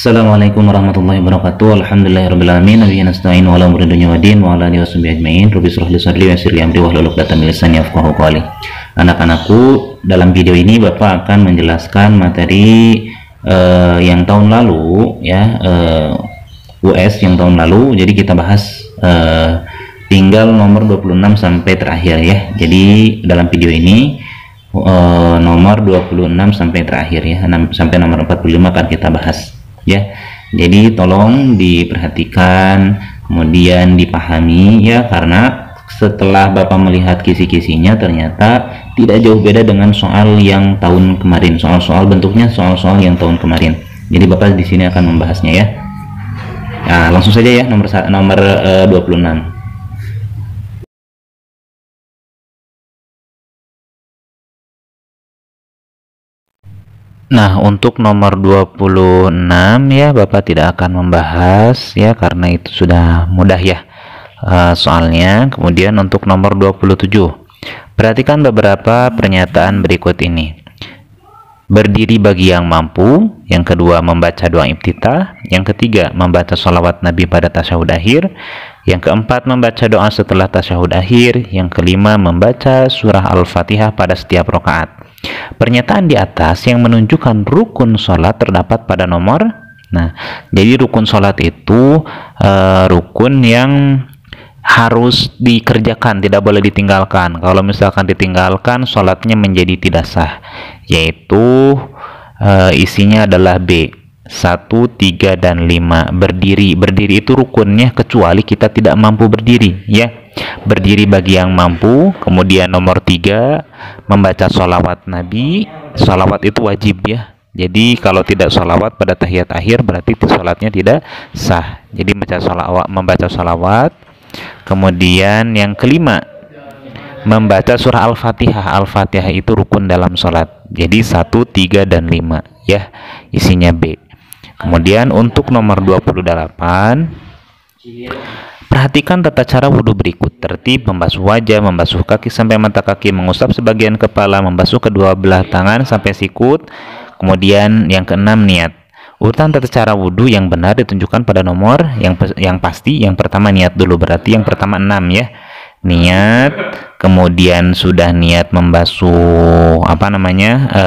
Assalamualaikum warahmatullahi wabarakatuh. Alhamdulillahirabbil alamin. Nabiyana nasta'in wa ala umuri dunya waddin wa ala alihi washabihi ajmain. Rabbi shrah li sadri wa yassir li amri wahlul 'uqdatam min lisani yafqahu qawli. Anak-anakku, dalam video ini Bapak akan menjelaskan materi yang tahun lalu ya, US yang tahun lalu. Jadi kita bahas tinggal nomor 26 sampai terakhir ya. Jadi dalam video ini nomor 26 sampai terakhir ya, sampai nomor 45 akan kita bahas ya. Jadi tolong diperhatikan, kemudian dipahami ya, karena setelah Bapak melihat kisi-kisinya ternyata tidak jauh beda dengan soal yang tahun kemarin. Soal-soal bentuknya soal-soal yang tahun kemarin. Jadi Bapak di sini akan membahasnya ya. Nah, langsung saja ya, nomor 26. Nah, untuk nomor 26 ya, Bapak tidak akan membahas ya, karena itu sudah mudah ya soalnya. Kemudian untuk nomor 27, perhatikan beberapa pernyataan berikut ini. Berdiri bagi yang mampu. Yang kedua, membaca doa iftitah. Yang ketiga, membaca sholawat Nabi pada tasyahud akhir. Yang keempat, membaca doa setelah tasyahud akhir. Yang kelima, membaca surah Al-Fatihah pada setiap rakaat. Pernyataan di atas yang menunjukkan rukun sholat terdapat pada nomor. Nah, jadi rukun sholat itu rukun yang harus dikerjakan, tidak boleh ditinggalkan. Kalau misalkan ditinggalkan, sholatnya menjadi tidak sah. Yaitu isinya adalah B, 1, 3, dan 5. Berdiri itu rukunnya kecuali kita tidak mampu berdiri ya. Berdiri bagi yang mampu. Kemudian nomor 3, membaca sholawat Nabi. Sholawat itu wajib ya. Jadi kalau tidak sholawat pada tahiyat akhir berarti sholatnya tidak sah. Jadi membaca sholawat. Kemudian yang kelima, membaca surah Al-Fatihah. Al-Fatihah itu rukun dalam sholat. Jadi 1, 3, dan 5 ya, isinya B. Kemudian untuk nomor 28, perhatikan tata cara wudhu berikut. Tertib: membasuh wajah, membasuh kaki sampai mata kaki, mengusap sebagian kepala, membasuh kedua belah tangan sampai sikut. Kemudian yang keenam, niat. Urutan tata cara wudhu yang benar ditunjukkan pada nomor yang pasti. Yang pertama niat dulu, berarti yang pertama 6 ya. Niat, kemudian sudah niat membasuh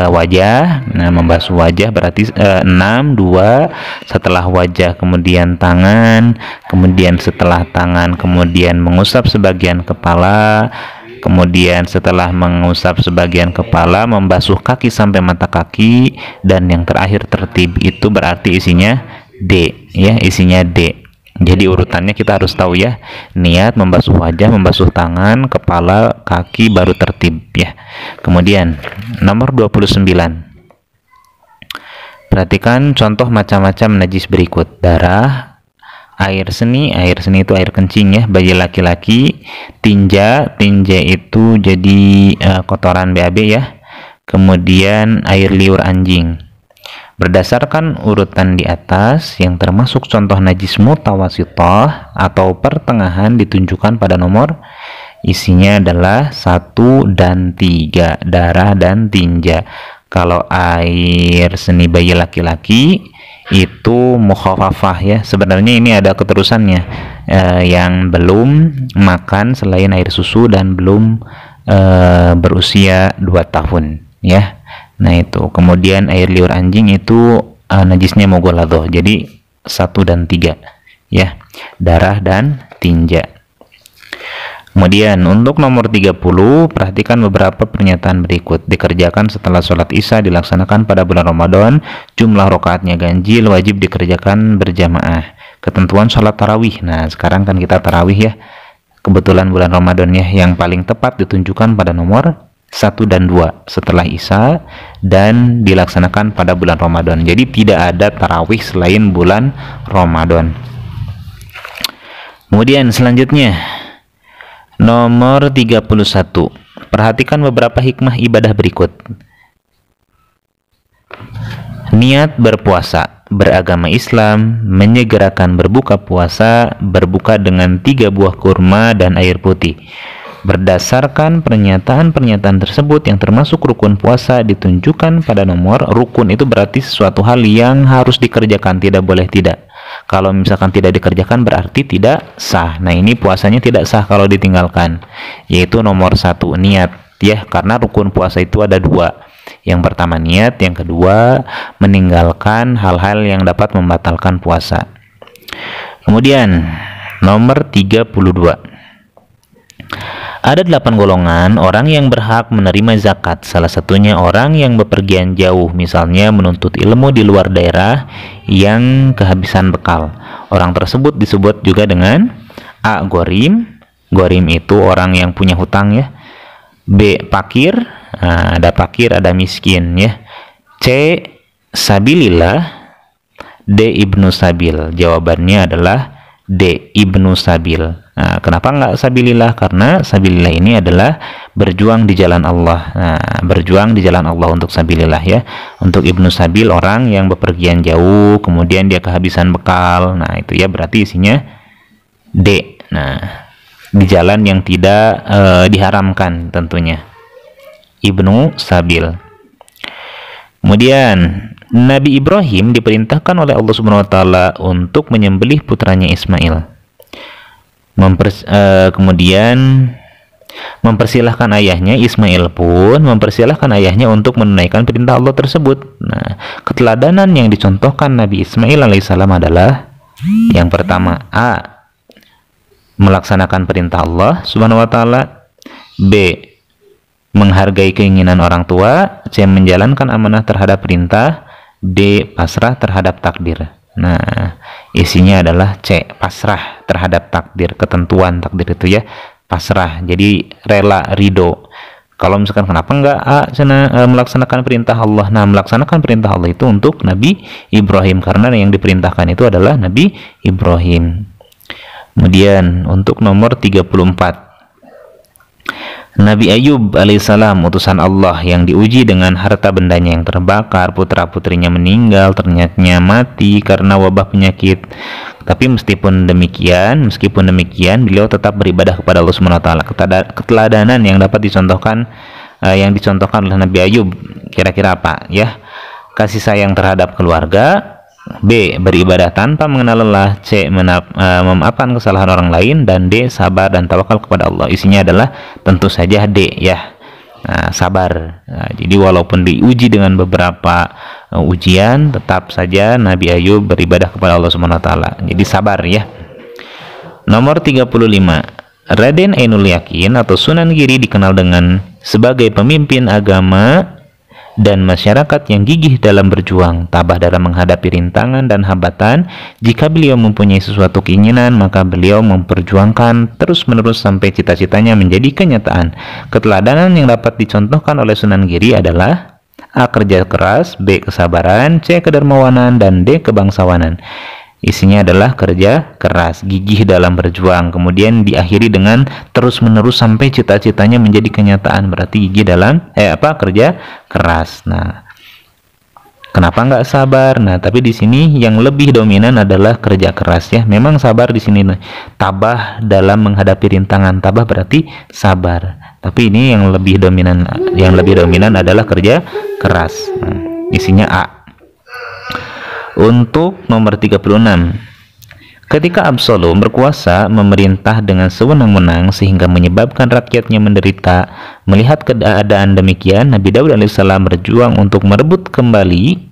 wajah. Nah, membasuh wajah berarti 6, 2. Setelah wajah kemudian tangan, kemudian setelah tangan kemudian mengusap sebagian kepala, kemudian setelah mengusap sebagian kepala membasuh kaki sampai mata kaki, dan yang terakhir tertib. Itu berarti isinya D ya, isinya D. Jadi urutannya kita harus tahu ya. Niat, membasuh wajah, membasuh tangan, kepala, kaki, baru tertib ya. Kemudian nomor 29, perhatikan contoh macam-macam najis berikut. Darah, air seni itu air kencing ya bagi laki-laki. Tinja itu jadi kotoran BAB ya. Kemudian air liur anjing. Berdasarkan urutan di atas, yang termasuk contoh najis mutawasithah atau pertengahan ditunjukkan pada nomor. Isinya adalah 1 dan 3, darah dan tinja. Kalau air seni bayi laki-laki itu mukhafafah ya. Sebenarnya ini ada keterusannya, yang belum makan selain air susu dan belum berusia 2 tahun ya. Nah itu. Kemudian air liur anjing itu najisnya mughaladhah. Jadi 1 dan 3 ya, darah dan tinja. Kemudian untuk nomor 30, perhatikan beberapa pernyataan berikut. Dikerjakan setelah sholat isya, dilaksanakan pada bulan Ramadan, jumlah rakaatnya ganjil, wajib dikerjakan berjamaah. Ketentuan sholat tarawih. Nah sekarang kan kita tarawih ya, kebetulan bulan Ramadan ya. Yang paling tepat ditunjukkan pada nomor 1 dan 2 setelah isya, dan dilaksanakan pada bulan Ramadan. Jadi tidak ada tarawih selain bulan Ramadan. Kemudian selanjutnya nomor 31, perhatikan beberapa hikmah ibadah berikut. Niat berpuasa. Beragama Islam menyegerakan berbuka puasa, berbuka dengan 3 buah kurma dan air putih. Berdasarkan pernyataan-pernyataan tersebut yang termasuk rukun puasa ditunjukkan pada nomor. Rukun itu berarti sesuatu hal yang harus dikerjakan, tidak boleh tidak. Kalau misalkan tidak dikerjakan berarti tidak sah. Nah, ini puasanya tidak sah kalau ditinggalkan. Yaitu nomor 1, niat ya, karena rukun puasa itu ada 2. Yang pertama niat, yang kedua meninggalkan hal-hal yang dapat membatalkan puasa. Kemudian nomor 32. Ada 8 golongan orang yang berhak menerima zakat. Salah satunya orang yang bepergian jauh, misalnya menuntut ilmu di luar daerah yang kehabisan bekal. Orang tersebut disebut juga dengan A. Ghorim. Ghorim itu orang yang punya hutang ya. B. Fakir. Nah, ada fakir, ada miskin ya. C. Sabilillah. D. Ibnu Sabil. Jawabannya adalah D. Ibnu Sabil. Nah, kenapa nggak Sabilillah? Karena Sabilillah ini adalah berjuang di jalan Allah. Nah, berjuang di jalan Allah untuk Sabilillah ya. Untuk Ibnu Sabil orang yang bepergian jauh, kemudian dia kehabisan bekal. Nah, itu ya berarti isinya D. Nah, di jalan yang tidak diharamkan tentunya. Ibnu Sabil. Kemudian Nabi Ibrahim diperintahkan oleh Allah Subhanahu wa taala untuk menyembelih putranya Ismail. Kemudian mempersilahkan ayahnya, Ismail pun mempersilahkan ayahnya untuk menunaikan perintah Allah tersebut. Nah, keteladanan yang dicontohkan Nabi Ismail alaihissalam adalah yang pertama, A. melaksanakan perintah Allah Subhanahu wa taala, B. menghargai keinginan orang tua, C. menjalankan amanah terhadap perintah, D. pasrah terhadap takdir. Nah, isinya adalah C. pasrah terhadap takdir, ketentuan takdir itu ya, pasrah. Jadi rela, ridho. Kalau misalkan kenapa enggak melaksanakan perintah Allah? Nah, melaksanakan perintah Allah itu untuk Nabi Ibrahim, karena yang diperintahkan itu adalah Nabi Ibrahim. Kemudian untuk nomor 34, Nabi Ayub alaihissalam, utusan Allah yang diuji dengan harta bendanya yang terbakar, putra-putrinya meninggal, ternyata mati karena wabah penyakit. Tapi meskipun demikian, beliau tetap beribadah kepada Allah Subhanahu wa taala. Keteladanan yang dapat dicontohkan oleh Nabi Ayub kira-kira apa ya? Kasih sayang terhadap keluarga, B. beribadah tanpa mengenal lelah, C. memaafkan kesalahan orang lain, dan D. sabar dan tawakal kepada Allah. Isinya adalah tentu saja D ya. Nah, sabar. Nah, jadi walaupun diuji dengan beberapa ujian, tetap saja Nabi Ayub beribadah kepada Allah Subhanahu wa taala. Jadi sabar ya. Nomor 35, Raden Ainul Yakin atau Sunan Giri dikenal dengan sebagai pemimpin agama dan masyarakat yang gigih dalam berjuang, tabah dalam menghadapi rintangan dan hambatan. Jika beliau mempunyai sesuatu keinginan, maka beliau memperjuangkan terus-menerus sampai cita-citanya menjadi kenyataan. Keteladanan yang dapat dicontohkan oleh Sunan Giri adalah A. kerja keras, B. kesabaran, C. kedermawanan, dan D. kebangsawanan. Isinya adalah kerja keras, gigih dalam berjuang, kemudian diakhiri dengan terus-menerus sampai cita-citanya menjadi kenyataan. Berarti gigih dalam kerja keras. Nah, kenapa nggak sabar? Nah, tapi di sini yang lebih dominan adalah kerja keras ya. Memang sabar di sini tabah dalam menghadapi rintangan. Tabah berarti sabar. Tapi ini yang lebih dominan adalah kerja keras. Nah, isinya A. Untuk nomor 36, ketika Absalom berkuasa memerintah dengan sewenang-wenang sehingga menyebabkan rakyatnya menderita, melihat keadaan demikian, Nabi Daud alaihissalam berjuang untuk merebut kembali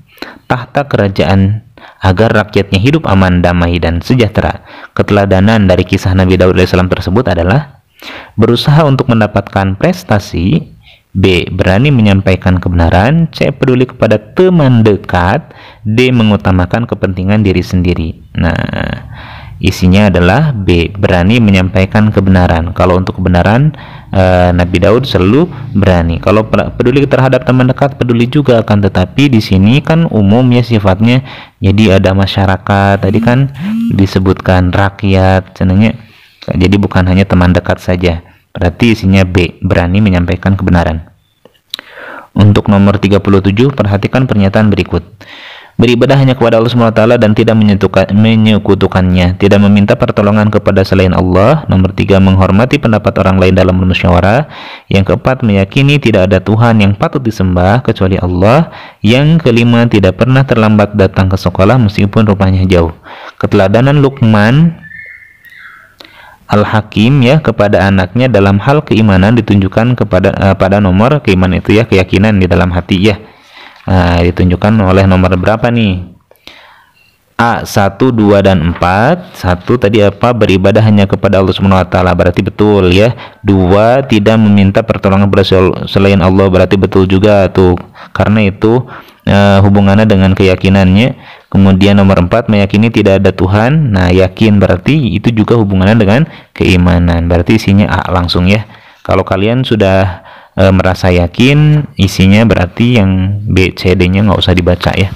tahta kerajaan agar rakyatnya hidup aman, damai, dan sejahtera. Keteladanan dari kisah Nabi Daud alaihissalam tersebut adalah berusaha untuk mendapatkan prestasi, B. berani menyampaikan kebenaran, C. peduli kepada teman dekat, D. mengutamakan kepentingan diri sendiri. Nah, isinya adalah B. berani menyampaikan kebenaran. Kalau untuk kebenaran, Nabi Daud selalu berani. Kalau peduli terhadap teman dekat, peduli juga, akan tetapi di sini kan umum ya sifatnya. Jadi ada masyarakat, tadi kan disebutkan rakyat, senangnya. Jadi bukan hanya teman dekat saja. Berarti isinya B. berani menyampaikan kebenaran. Untuk nomor 37, perhatikan pernyataan berikut. beribadah hanya kepada Allah SWT dan tidak menyekutukannya, tidak meminta pertolongan kepada selain Allah. Nomor 3, menghormati pendapat orang lain dalam bermusyawarah. Yang keempat, meyakini tidak ada Tuhan yang patut disembah kecuali Allah. Yang kelima, tidak pernah terlambat datang ke sekolah meskipun rumahnya jauh. Keteladanan Luqman Al-Hakim ya kepada anaknya dalam hal keimanan ditunjukkan pada nomor keimanan itu ya, keyakinan di dalam hati ya. Ditunjukkan oleh nomor berapa nih? A, 1, 2, dan 4. 1 tadi apa? Beribadah hanya kepada Allah SWT, berarti betul ya. 2, tidak meminta pertolongan kepada selain Allah, berarti betul juga tuh, karena itu hubungannya dengan keyakinannya. Kemudian nomor 4, meyakini tidak ada Tuhan. Nah, yakin berarti itu juga hubungannya dengan keimanan, berarti isinya A langsung ya. Kalau kalian sudah merasa yakin, isinya berarti yang B, C, D nya nggak usah dibaca ya.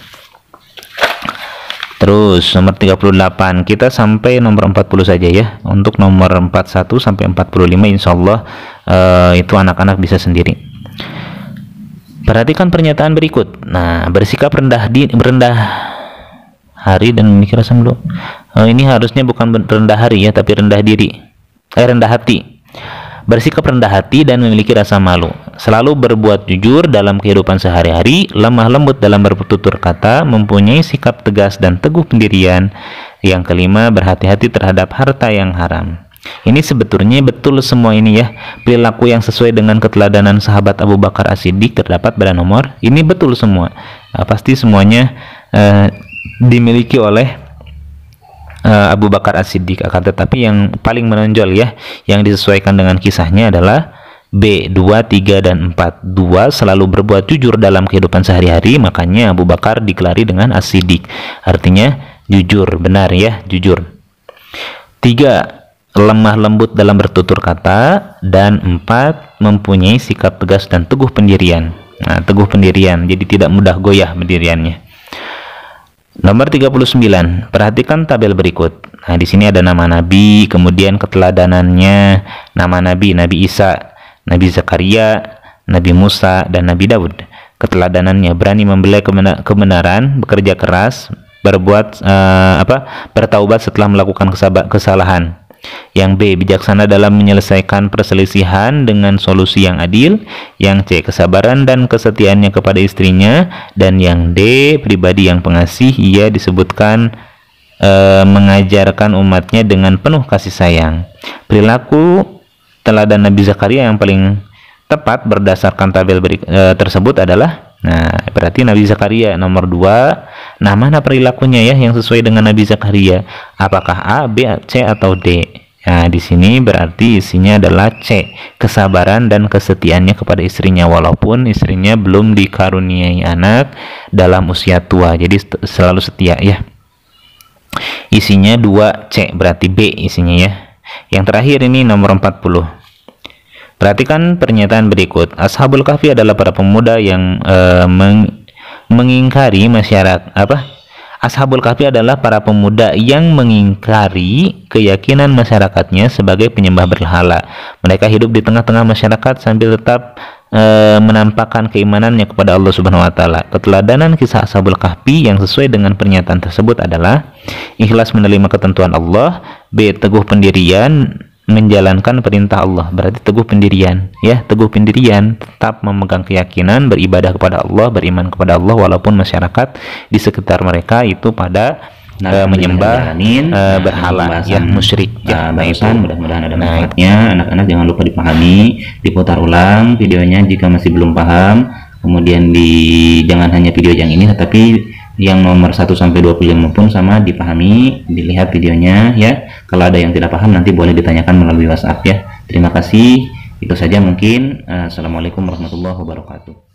Terus nomor 38, kita sampai nomor 40 saja ya. Untuk nomor 41 sampai 45 insyaallah itu anak-anak bisa sendiri. Perhatikan pernyataan berikut. Nah, bersikap rendah hari dan memiliki rasa malu. Ini harusnya bukan rendah hari ya, tapi rendah diri. Rendah hati. Bersikap rendah hati dan memiliki rasa malu, selalu berbuat jujur dalam kehidupan sehari-hari, lemah lembut dalam bertutur kata, mempunyai sikap tegas dan teguh pendirian. Yang kelima, berhati-hati terhadap harta yang haram. Ini sebetulnya betul semua ini ya. Perilaku yang sesuai dengan keteladanan sahabat Abu Bakar As-Siddiq terdapat pada nomor ini, betul semua. Pasti semuanya dimiliki oleh Abu Bakar As-Siddiq. Akan tetapi yang paling menonjol ya, yang disesuaikan dengan kisahnya adalah B, 2, 3, dan 4. 2, selalu berbuat jujur dalam kehidupan sehari-hari, makanya Abu Bakar digelari dengan As-Siddiq, artinya jujur, benar ya, jujur. 3, lemah lembut dalam bertutur kata, dan 4, mempunyai sikap tegas dan teguh pendirian. Nah, teguh pendirian, jadi tidak mudah goyah pendiriannya. Nomor 39, perhatikan tabel berikut. Nah, di sini ada nama Nabi, kemudian keteladanannya, nama Nabi, Nabi Isa, Nabi Zakaria, Nabi Musa, dan Nabi Daud. Keteladanannya, berani membela kebenaran, bekerja keras, bertaubat setelah melakukan kesalahan. Yang B, bijaksana dalam menyelesaikan perselisihan dengan solusi yang adil. Yang C, kesabaran dan kesetiaannya kepada istrinya. Dan yang D, pribadi yang pengasih. Ia disebutkan mengajarkan umatnya dengan penuh kasih sayang. Perilaku teladan Nabi Zakaria yang paling tepat berdasarkan tabel tersebut adalah, nah, berarti Nabi Zakaria nomor 2. Nah, mana perilakunya ya yang sesuai dengan Nabi Zakaria? Apakah A, B, C, atau D? Nah, di sini berarti isinya adalah C, kesabaran dan kesetiaannya kepada istrinya walaupun istrinya belum dikaruniai anak dalam usia tua. Jadi selalu setia ya. Isinya 2C, berarti B isinya ya. Yang terakhir ini nomor 40. Perhatikan pernyataan berikut. Ashabul Kahfi adalah para pemuda yang mengingkari masyarakat Ashabul Kahfi adalah para pemuda yang mengingkari keyakinan masyarakatnya sebagai penyembah berhala. Mereka hidup di tengah-tengah masyarakat sambil tetap menampakkan keimanannya kepada Allah Subhanahu wa taala. Keteladanan kisah Ashabul Kahfi yang sesuai dengan pernyataan tersebut adalah ikhlas menerima ketentuan Allah, B, teguh pendirian menjalankan perintah Allah, berarti teguh pendirian ya, teguh pendirian, tetap memegang keyakinan, beribadah kepada Allah, beriman kepada Allah walaupun masyarakat di sekitar mereka itu pada menyembah berhala ya, musyrik ya. Nah, itu mudah-mudahan ada manfaatnya. Anak-anak jangan lupa dipahami, diputar ulang videonya jika masih belum paham, kemudian jangan hanya video yang ini tetapi yang nomor 1 sampai 25 pun sama dipahami, dilihat videonya ya. Kalau ada yang tidak paham nanti boleh ditanyakan melalui WhatsApp ya. Terima kasih. Itu saja mungkin. Assalamualaikum warahmatullahi wabarakatuh.